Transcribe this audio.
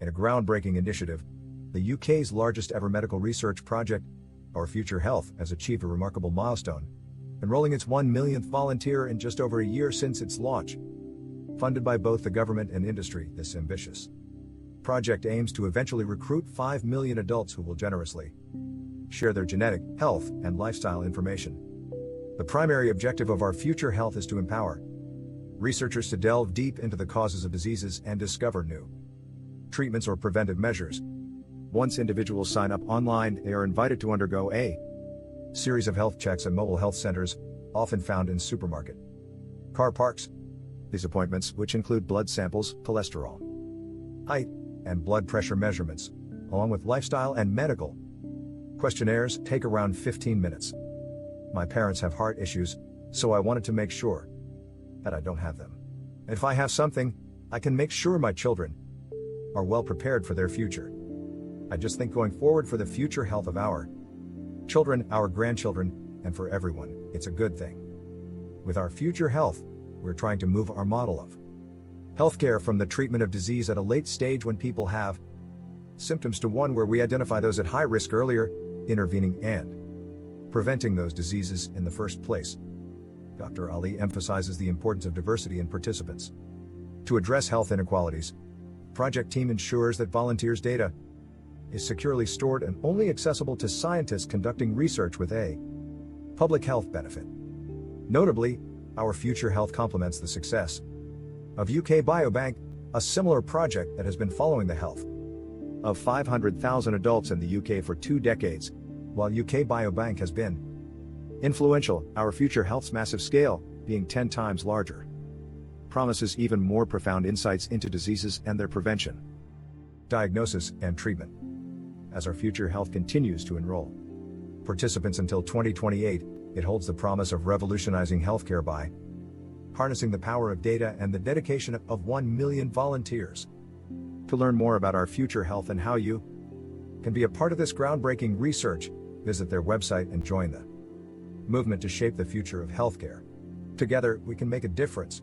In a groundbreaking initiative, the UK's largest ever medical research project, Our Future Health, has achieved a remarkable milestone, enrolling its 1 millionth volunteer in just over a year since its launch. Funded by both the government and industry, this ambitious project aims to eventually recruit 5 million adults who will generously share their genetic, health, and lifestyle information. The primary objective of Our Future Health is to empower researchers to delve deep into the causes of diseases and discover new treatments or preventive measures. Once individuals sign up online, they are invited to undergo a series of health checks at mobile health centers, often found in supermarket car parks. These appointments, which include blood samples, cholesterol, height, and blood pressure measurements, along with lifestyle and medical questionnaires, take around 15 minutes. My parents have heart issues, so I wanted to make sure that I don't have them. If I have something, I can make sure my children are well prepared for their future. I just think going forward for the future health of our children, our grandchildren, and for everyone, it's a good thing. With Our Future Health, we're trying to move our model of healthcare from the treatment of disease at a late stage when people have symptoms to one where we identify those at high risk earlier, intervening and preventing those diseases in the first place. Dr. Ali emphasizes the importance of diversity in participants. To address health inequalities, the project team ensures that volunteers' data is securely stored and only accessible to scientists conducting research with a public health benefit. Notably, Our Future Health complements the success of UK Biobank, a similar project that has been following the health of 500,000 adults in the UK for 2 decades. While UK Biobank has been influential, Our Future Health's massive scale, being 10 times larger, promises even more profound insights into diseases and their prevention, diagnosis, and treatment. As Our Future Health continues to enroll participants until 2028, it holds the promise of revolutionizing healthcare by harnessing the power of data and the dedication of 1 million volunteers. To learn more about Our Future Health and how you can be a part of this groundbreaking research, visit their website and join the movement to shape the future of healthcare. Together, we can make a difference.